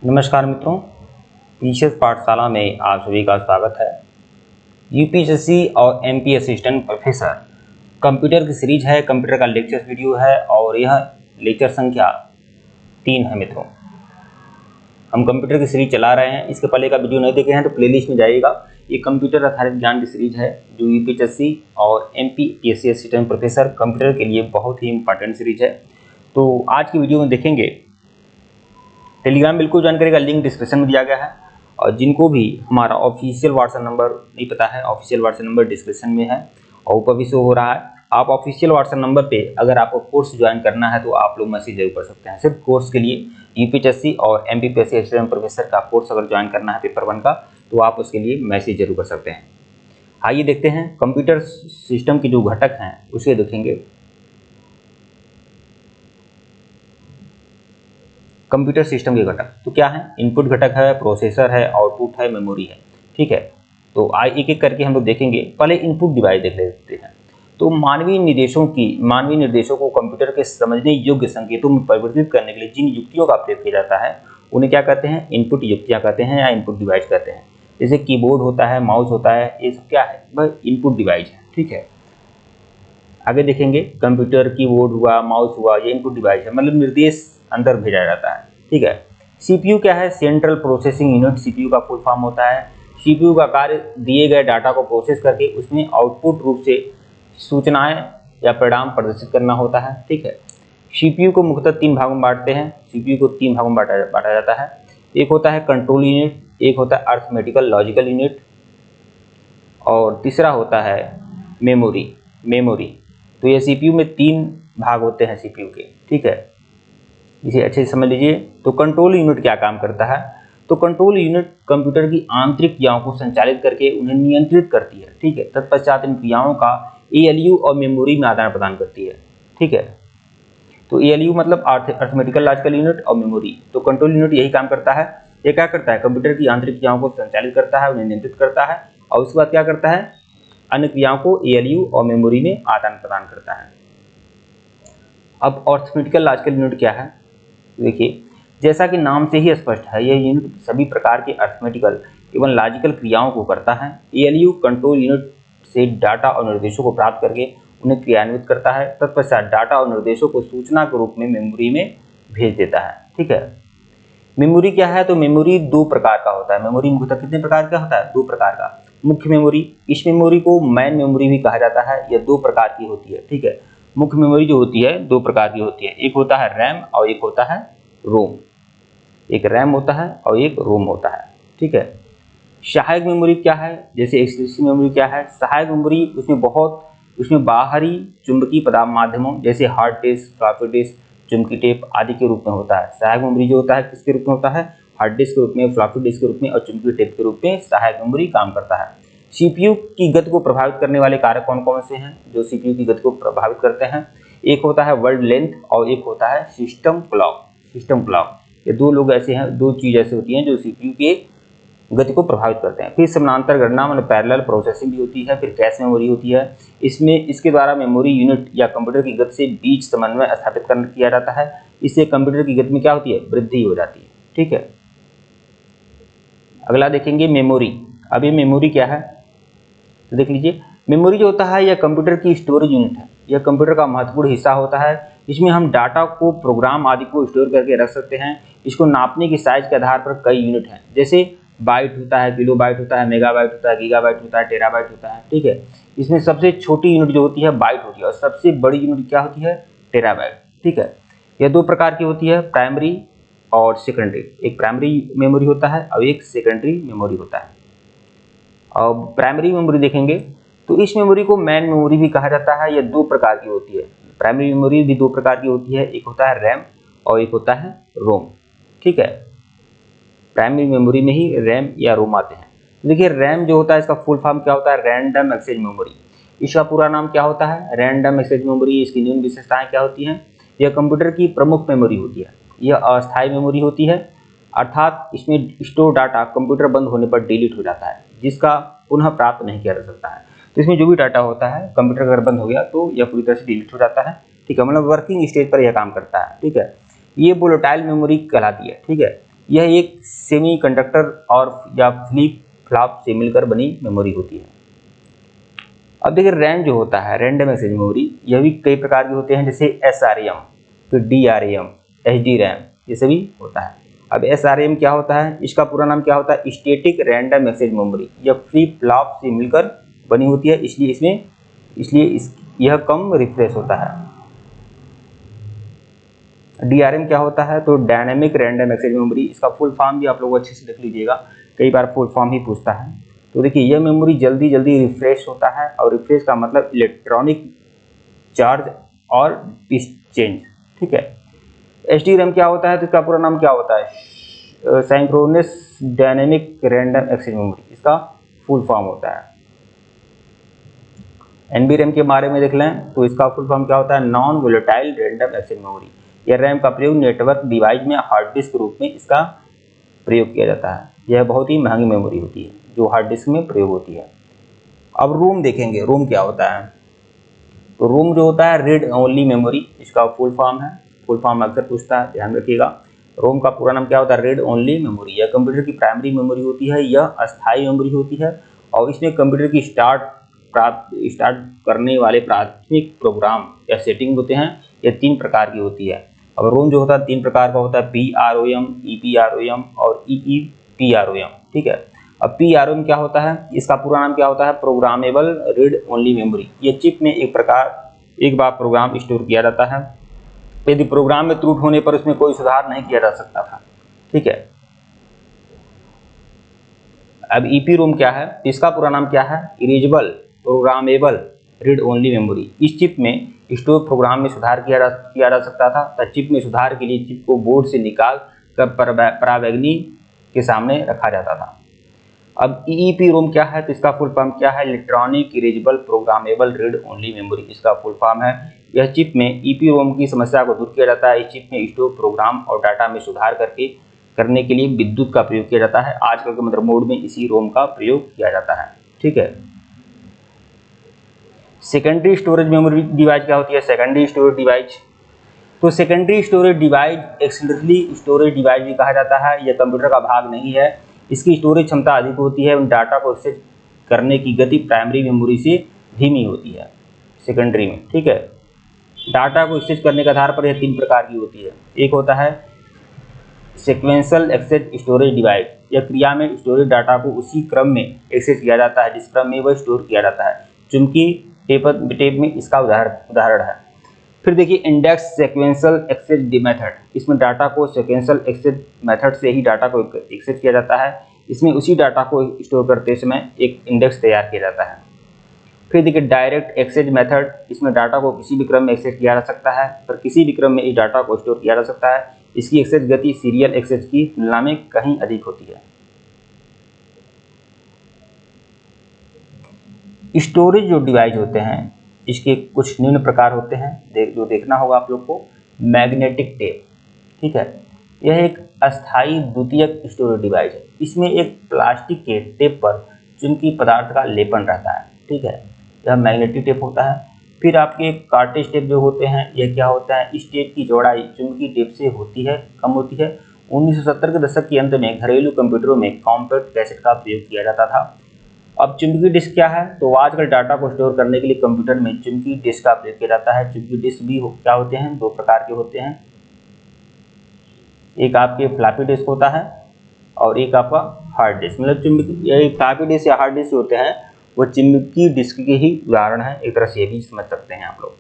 नमस्कार मित्रों, पीसीएस पाठशाला में आप सभी का स्वागत है। यूपीएससी और एमपी असिस्टेंट प्रोफेसर कंप्यूटर की सीरीज है, कंप्यूटर का लेक्चर वीडियो है और यह लेक्चर संख्या 3 है। मित्रों, हम कंप्यूटर की सीरीज चला रहे हैं। इसके पहले का वीडियो नहीं देखे हैं तो प्लेलिस्ट में जाइएगा। ये कंप्यूटर आधारित ज्ञान की सीरीज है जो यूपीएससी और एमपीएससी असिस्टेंट प्रोफेसर कंप्यूटर के लिए बहुत ही इंपॉर्टेंट सीरीज है। तो आज की वीडियो में देखेंगे टेलीग्राम बिल्कुल जानकारी का लिंक डिस्क्रिप्शन में दिया गया है और जिनको भी हमारा ऑफिशियल व्हाट्सएप नंबर नहीं पता है, ऑफिशियल व्हाट्सएप नंबर डिस्क्रिप्शन में है और ऊपर भी शो हो रहा है। आप ऑफिशियल व्हाट्सएप नंबर पे अगर आपको कोर्स ज्वाइन करना है तो आप लोग मैसेज जरूर कर सकते हैं। सिर्फ कोर्स के लिए यूपीएससी और एमपीएससी असिस्टेंट प्रोफेसर का कोर्स अगर ज्वाइन करना है पेपर 1 का तो आप उसके लिए मैसेज जरूर कर सकते हैं। आइए देखते हैं कंप्यूटर सिस्टम के जो घटक हैं उसे देखेंगे। कंप्यूटर सिस्टम के घटक तो क्या है? इनपुट घटक है, प्रोसेसर है, आउटपुट है, मेमोरी है। ठीक है, तो एक एक करके हम लोग देखेंगे। पहले इनपुट डिवाइस देख लेते हैं। तो मानवीय निर्देशों को कंप्यूटर के समझने योग्य संकेतों में परिवर्तित करने के लिए जिन युक्तियों का प्रयोग किया जाता है उन्हें क्या कहते हैं? इनपुट युक्तियां कहते हैं या इनपुट डिवाइस कहते हैं। जैसे कीबोर्ड होता है, माउस होता है, ये सब क्या है? वह इनपुट डिवाइस है। ठीक है, आगे देखेंगे कंप्यूटर कीबोर्ड हुआ, माउस हुआ, ये इनपुट डिवाइस है, मतलब निर्देश अंदर भेजा जाता है। ठीक है, सीपीयू क्या है? सेंट्रल प्रोसेसिंग यूनिट सीपीयू का फुल फॉर्म होता है। सीपीयू का कार्य दिए गए डाटा को प्रोसेस करके उसमें आउटपुट रूप से सूचनाएं या परिणाम प्रदर्शित करना होता है। ठीक है, सीपीयू को मुख्यतः 3 भागों में बांटते हैं। सीपीयू को 3 भागों में बांटा जाता है। एक होता है कंट्रोल यूनिट, एक होता है अरिथमेटिकल लॉजिकल यूनिट और तीसरा होता है मेमोरी। तो ये सीपीयू में 3 भाग होते हैं सीपीयू के। ठीक है, इसे अच्छे से समझ लीजिए। तो कंट्रोल यूनिट क्या काम करता है? तो कंट्रोल यूनिट कंप्यूटर की आंतरिक क्रियाओं को संचालित करके उन्हें नियंत्रित करती है। ठीक है, तत्पश्चात इन क्रियाओं का एएलयू और मेमोरी में आदान प्रदान करती है। ठीक है, तो एएलयू मतलब अरिथमेटिकल लॉजिकल यूनिट और मेमोरी। तो कंट्रोल यूनिट यही काम करता है। ये क्या करता है? कंप्यूटर की आंतरिक क्रियाओं को संचालित करता है, उन्हें नियंत्रित करता है और उसके बाद क्या करता है? अन्य क्रियाओं को एएलयू और मेमोरी में आदान प्रदान करता है। अब अरिथमेटिकल लॉजिकल यूनिट क्या है? देखिए, जैसा कि नाम से ही स्पष्ट है, यह यूनिट सभी प्रकार के अरिथमेटिकल एवं लॉजिकल क्रियाओं को करता है। एएलयू कंट्रोल यूनिट से डाटा और निर्देशों को प्राप्त करके उन्हें क्रियान्वित करता है। तत्पश्चात डाटा और निर्देशों को सूचना के रूप में मेमोरी में भेज देता है। ठीक है, मेमोरी क्या है? तो मेमोरी 2 प्रकार का होता है। मेमोरी मुख्यतः कितने प्रकार का होता है? 2 प्रकार का। मुख्य मेमोरी, इस मेमोरी को मैन मेमोरी भी कहा जाता है। यह 2 प्रकार की होती है। ठीक है, मुख्य मेमोरी जो होती है 2 प्रकार की होती है। एक होता है रैम और एक होता है रोम। एक रैम होता है और एक रोम होता है। ठीक है, सहायक मेमोरी क्या है? जैसे एक्सक्लूसिव मेमोरी क्या है? सहायक मेमोरी उसमें बाहरी चुंबकीय पदार्थ माध्यमों जैसे हार्ड डिस्क, फ्लॉपी डिस्क, चुंबकीय टेप आदि के रूप में होता है। सहायक मेमोरी जो होता है किसके रूप में होता है? हार्ड डिस्क के रूप में, फ्लॉपी डिस्क के रूप में और चुंबकीय टेप के रूप में सहायक मेमोरी काम करता है। सीपीयू की गति को प्रभावित करने वाले कारक कौन कौन से हैं जो सीपीयू की गति को प्रभावित करते हैं? एक होता है वर्ड लेंथ और एक होता है सिस्टम क्लॉक। ये 2 लोग ऐसे हैं, 2 चीज ऐसी होती हैं जो सीपीयू के गति को प्रभावित करते हैं। फिर समानांतर गणना मतलब पैरेलल प्रोसेसिंग भी होती है। फिर कैश मेमोरी होती है। इसके द्वारा मेमोरी यूनिट या कंप्यूटर की गति से बीच समन्वय स्थापित किया जाता है। इससे कंप्यूटर की गति में क्या होती है? वृद्धि हो जाती है। ठीक है, अगला देखेंगे मेमोरी। अब ये मेमोरी क्या है तो देख लीजिए। मेमोरी जो होता है यह कंप्यूटर की स्टोरेज यूनिट है। यह कंप्यूटर का महत्वपूर्ण हिस्सा होता है। इसमें हम डाटा को, प्रोग्राम आदि को स्टोर करके रख सकते हैं। इसको नापने की साइज के आधार पर कई यूनिट हैं, जैसे बाइट होता है, किलोबाइट होता है, मेगाबाइट होता है, गीगाबाइट होता है, टेराबाइट होता है। ठीक है, इसमें सबसे छोटी यूनिट जो होती है बाइट होती है और सबसे बड़ी यूनिट क्या होती है? टेराबाइट। ठीक है, यह 2 प्रकार की होती है, प्राइमरी और सेकेंडरी। एक प्राइमरी मेमोरी होता है और एक सेकेंडरी मेमोरी होता है। अब प्राइमरी मेमोरी देखेंगे तो इस मेमोरी को मैन मेमोरी भी कहा जाता है। यह 2 प्रकार की होती है। प्राइमरी मेमोरी भी 2 प्रकार की होती है, एक होता है रैम और एक होता है रोम। ठीक है, प्राइमरी मेमोरी में ही रैम या रोम आते हैं। देखिए, रैम जो होता है इसका फुल फॉर्म क्या होता है? Random access memory. इसका पूरा नाम क्या होता है? Random access memory. इसकी निम्न विशेषताएं क्या होती हैं? यह कंप्यूटर की प्रमुख मेमोरी होती है। यह अस्थायी मेमोरी होती है, अर्थात इसमें स्टोर डाटा कंप्यूटर बंद होने पर डिलीट हो जाता है, जिसका पुनः प्राप्त नहीं किया जा सकता है। तो इसमें जो भी डाटा होता है कंप्यूटर अगर बंद हो गया तो यह पूरी तरह से डिलीट हो जाता है। ठीक है, मतलब वर्किंग स्टेज पर यह काम करता है। ठीक है, ये वोलेटाइल मेमोरी कहलाती है। ठीक है, यह एक सेमीकंडक्टर और या फ्लिप फ्लॉप से मिलकर बनी मेमोरी होती है। अब देखिए रैम जो होता है, रैंडम एक्सेस मेमोरी, यह भी कई प्रकार के होते हैं, जैसे SRAM, फिर DRAM, HD रैम, ये सभी होता है। अब SRAM क्या होता है, इसका पूरा नाम क्या होता है, स्टैटिक रैंडम एक्सेस मेमोरी। यह फ्लिप फ्लॉप से मिलकर बनी होती है, इसलिए यह कम रिफ्रेश होता है। DRAM क्या होता है, तो डायनेमिक रैंडम एक्सेस मेमोरी, इसका फुल फॉर्म भी आप लोग अच्छे से देख लीजिएगा, कई बार फुल फॉर्म ही पूछता है। तो देखिए यह मेमोरी जल्दी रिफ्रेश होता है, और रिफ्रेश का मतलब इलेक्ट्रॉनिक चार्ज और डिस्चेंज, ठीक है। HD रैम क्या होता है, तो इसका पूरा नाम क्या होता है, synchronous dynamic random access memory, इसका फुल फॉर्म होता है। NB रैम के बारे में देख लें तो इसका फुल फॉर्म क्या होता है, non volatile random access memory. यह रैम का प्रयोग नेटवर्क डिवाइस में हार्ड डिस्क के रूप में इसका प्रयोग किया जाता है। यह बहुत ही महंगी मेमोरी होती है जो हार्ड डिस्क में प्रयोग होती है। अब रोम देखेंगे, रोम क्या होता है, तो रोम जो होता है रीड ओनली मेमोरी, इसका फुल फॉर्म है, फुल फॉर्म अक्सर पूछता है, ध्यान रखिएगा। रोम का पूरा नाम क्या होता है, रीड ओनली मेमोरी। यह कंप्यूटर की प्राइमरी मेमोरी होती है, यह अस्थायी मेमोरी होती है, और इसमें कंप्यूटर की स्टार्ट करने वाले प्राथमिक प्रोग्राम या सेटिंग होते हैं। यह 3 प्रकार की होती है। अब रोम जो होता है 3 प्रकार का होता है, PROM, EPROM और EEPROM, ठीक है। अब PROM क्या होता है, इसका पूरा नाम क्या होता है, प्रोग्रामेबल रीड ओनली मेमोरी। ये चिप में एक बार प्रोग्राम स्टोर किया जाता है, यदि प्रोग्राम में त्रुटि होने पर उसमें कोई सुधार नहीं किया जा सकता था, ठीक है। अब EPROM क्या है, इसका पूरा नाम क्या है, erasable programmable read only memory. इस चिप में स्टोर प्रोग्राम में सुधार किया जा सकता था, तो चिप में सुधार के लिए चिप को बोर्ड से निकाल कर परावैज्ञानिक के सामने रखा जाता था। अब EEPROM क्या है, तो इसका फुल फॉर्म क्या है, electronic erasable programmable read only memory, इसका फुल फॉर्म है। यह चिप में EPROM की समस्या को दूर किया जाता है। इस चिप में स्टोर प्रोग्राम और डाटा में सुधार करने के लिए विद्युत का प्रयोग किया जाता है। आजकल के मदरबोर्ड में इसी रोम का प्रयोग किया जाता है, ठीक है। सेकेंडरी स्टोरेज मेमोरी डिवाइस क्या होती है, सेकेंडरी स्टोरेज डिवाइस, तो secondary storage device axillary storage device भी कहा जाता है। यह कंप्यूटर का भाग नहीं है, इसकी स्टोरेज क्षमता अधिक होती है, डाटा को एक्सेस करने की गति प्राइमरी मेमोरी से धीमी होती है सेकेंडरी में, ठीक है। डाटा को एक्सेस करने के आधार पर यह 3 प्रकार की होती है। एक होता है सीक्वेंशियल एक्सेस स्टोरेज डिवाइस, यह क्रिया में स्टोरेज डाटा को उसी क्रम में एक्सेस किया जाता है जिस क्रम में वह स्टोर किया जाता है। चुंबकीय टेप में इसका उदाहरण है। फिर देखिए इंडेक्स सीक्वेंशियल एक्सेस मेथड, इसमें डाटा को सीक्वेंशियल एक्सेस मेथड से ही डाटा को एक्सेस किया जाता है। इसमें उसी डाटा को स्टोर करते समय एक इंडेक्स तैयार किया जाता है। फिर देखिए डायरेक्ट एक्सेस मेथड, इसमें डाटा को किसी भी क्रम में एक्सेस किया जा सकता है, पर किसी भी क्रम में इस डाटा को स्टोर किया जा सकता है। इसकी एक्सेस गति सीरियल एक्सेस की तुलना में कहीं अधिक होती है। स्टोरेज जो डिवाइस होते हैं इसके कुछ निम्न प्रकार होते हैं, जो देखना होगा आप लोग को। मैग्नेटिक टेप, ठीक है, यह एक अस्थायी द्वितीयक स्टोरेज डिवाइस है। इसमें एक प्लास्टिक के टेप पर चुंबकीय पदार्थ का लेपन रहता है, ठीक है, यह मैग्नेटिक टेप होता है। फिर आपके कार्टेज टेप जो होते हैं, यह क्या होता है, इस टेप की चौड़ाई चुंबकीय टेप से कम होती है। 1970 के दशक के अंत में घरेलू कंप्यूटरों में कॉम्पैक्ट कैसेट का प्रयोग किया जाता था। अब चुंबकीय डिस्क क्या है, तो आजकल डाटा को स्टोर करने के लिए कंप्यूटर में चुंबकीय डिस्क का प्रयोग किया जाता है। चुंबकीय डिस्क भी क्या होते हैं, 2 प्रकार के होते हैं, एक आपके फ्लॉपी डिस्क होता है और एक आपका हार्ड डिस्क। मतलब चुंबकीय फ्लॉपी डिस्क या हार्ड डिस्क होते हैं वो चुंबकीय डिस्क के ही उदाहरण है, एक तरह से ये भी समझ सकते हैं आप लोग।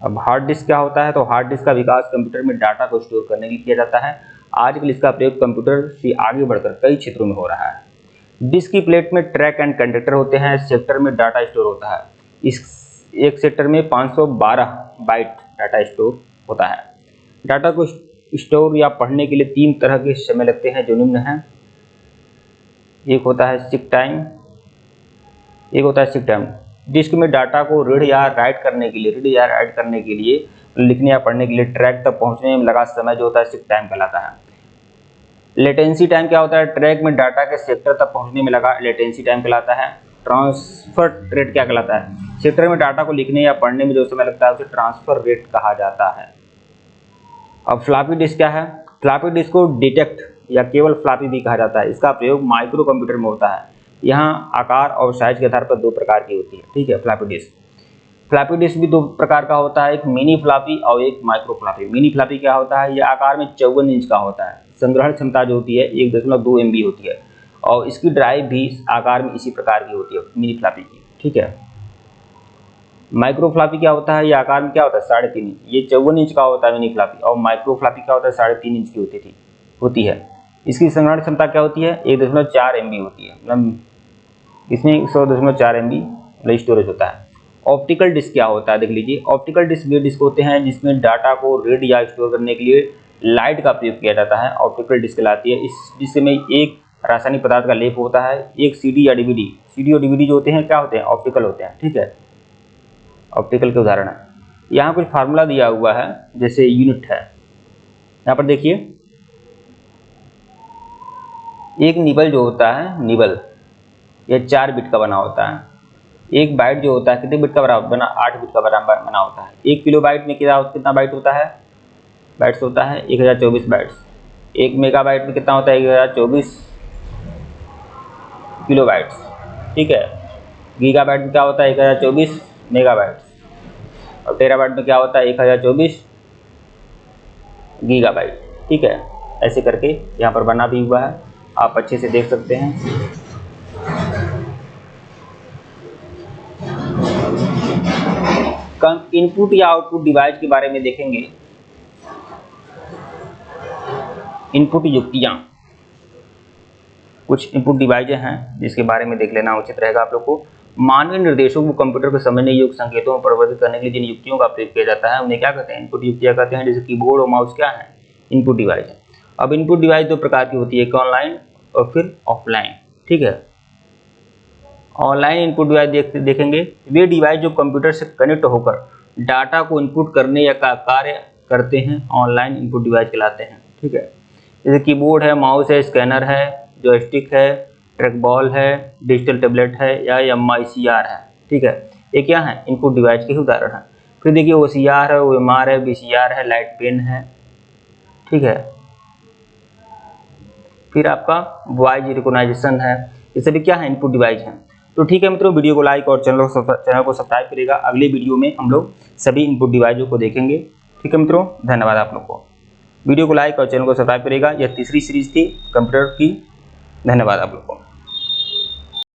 अब हार्ड डिस्क क्या होता है, तो हार्ड डिस्क का विकास कंप्यूटर में डाटा को स्टोर करने के लिए किया जाता है। आजकल इसका प्रयोग कंप्यूटर से आगे बढ़कर कई क्षेत्रों में हो रहा है। डिस्क की प्लेट में ट्रैक एंड कंडक्टर होते हैं, सेक्टर में डाटा स्टोर होता है। इस एक सेक्टर में 512 बाइट डाटा स्टोर होता है। डाटा को स्टोर या पढ़ने के लिए 3 तरह के समय लगते हैं जो निम्न हैं। एक होता है सीक टाइम, डिस्क में डाटा को रीड या राइट करने के लिए लिखने या पढ़ने के लिए ट्रैक तक पहुंचने में लगा समय जो होता है सीक टाइम कहलाता है। लेटेंसी टाइम क्या होता है, ट्रैक में डाटा के सेक्टर तक पहुंचने में लगा लेटेंसी टाइम कहलाता है। ट्रांसफर रेट क्या कहलाता है, सेक्टर में डाटा को लिखने या पढ़ने में जो समय लगता है उसे ट्रांसफर रेट कहा जाता है। अब फ्लॉपी डिस्क क्या है, फ्लॉपी डिस्क को डिटेक्ट या केवल फ्लॉपी भी कहा जाता है। इसका प्रयोग माइक्रो कंप्यूटर में होता है। यहाँ आकार और साइज के आधार पर दो प्रकार की होती है, ठीक है। फ्लॉपी डिस्क भी दो प्रकार का होता है, एक मिनी फ्लॉपी और एक माइक्रो फ्लॉपी। मिनी फ्लॉपी क्या होता है, यह आकार में 54 इंच का होता है। संग्रहण क्षमता जो होती है 1.2 MB होती है और इसकी ड्राइव भी आकार में इसी प्रकार की होती है मिनी फ्लॉपी की, ठीक है। माइक्रो फ्लॉपी क्या होता है, ये आकार में क्या होता है 3.5 इंच, ये 54 इंच का होता है मिनी फ्लॉपी, और माइक्रो फ्लॉपी क्या होता है 3.5 इंच की होती है। इसकी संग्रहण क्षमता क्या होती है 1.4 MB होती है, मतलब इसमें 100.4 MB स्टोरेज होता है। ऑप्टिकल डिस्क क्या होता है देख लीजिए। ऑप्टिकल डिस्क वे डिस्क होते हैं जिसमें डाटा को रीड या स्टोर करने के लिए लाइट का प्रयोग किया जाता है, ऑप्टिकल डिस्क कहलाती है। इस डिस्क में एक रासायनिक पदार्थ का लेप होता है, एक CD या DVD। CD और DVD जो होते हैं क्या होते हैं, ऑप्टिकल होते हैं, ठीक है। ऑप्टिकल के उदाहरण है। यहाँ कुछ फार्मूला दिया हुआ है, जैसे यूनिट है, यहाँ पर देखिए। एक निबल जो होता है, निबल यह 4 बिट का बना होता है। एक बाइट जो होता है कितने बिट का बना, 8 बिट का बना होता है। 1 किलोबाइट में कितना बाइट होता है, बाइट्स होता है 1024 बाइट्स। 1 मेगाबाइट में कितना होता है 1024 किलोबाइट्स, ठीक है। गीगाबाइट में क्या होता है 1024 मेगाबाइट्स, और टेराबाइट में क्या होता है 1024 गीगाबाइट, ठीक है। ऐसे करके यहाँ पर बना भी हुआ है, आप अच्छे से देख सकते हैं। इनपुट या आउटपुट डिवाइस के बारे में देखेंगे। इनपुट युक्तियां, कुछ इनपुट डिवाइसेज हैं जिसके बारे में देख लेना उचित रहेगा आप लोग को। मानवीय निर्देशों को कंप्यूटर को समझने योग्य संकेतों में परिवर्तित करने के लिए जिन युक्तियों का प्रयोग किया जाता है उन्हें क्या कहते हैं, इनपुट युक्तियां कहते हैं। जैसे कीबोर्ड और माउस क्या है, इनपुट डिवाइस है। अब इनपुट डिवाइस दो प्रकार की होती है, एक ऑनलाइन और फिर ऑफलाइन, ठीक है। ऑनलाइन इनपुट डिवाइस देखेंगे, वे डिवाइस जो कंप्यूटर से कनेक्ट होकर डाटा को इनपुट करने या कार्य करते हैं, ऑनलाइन इनपुट डिवाइस कहलाते हैं, ठीक है। जैसे कीबोर्ड है, माउस है, स्कैनर है, जॉयस्टिक है, ट्रैक बॉल है, डिजिटल टैबलेट है या MICR है, ठीक है। ये क्या है, इनपुट डिवाइस के उदाहरण है। फिर देखिए OCR है, OMR है, VCR है, लाइट पेन है, ठीक है। फिर आपका वॉइस रिकॉग्निशन है, ये सभी क्या है, इनपुट डिवाइस हैं। तो ठीक है मित्रों, वीडियो को लाइक और चैनल को सब्सक्राइब करिएगा। अगले वीडियो में हम लोग सभी इनपुट डिवाइसों को देखेंगे, ठीक है मित्रों। धन्यवाद आप लोग को। वीडियो को लाइक और चैनल को सब्सक्राइब करिएगा। यह तीसरी सीरीज थी कंप्यूटर की। धन्यवाद आप लोग को।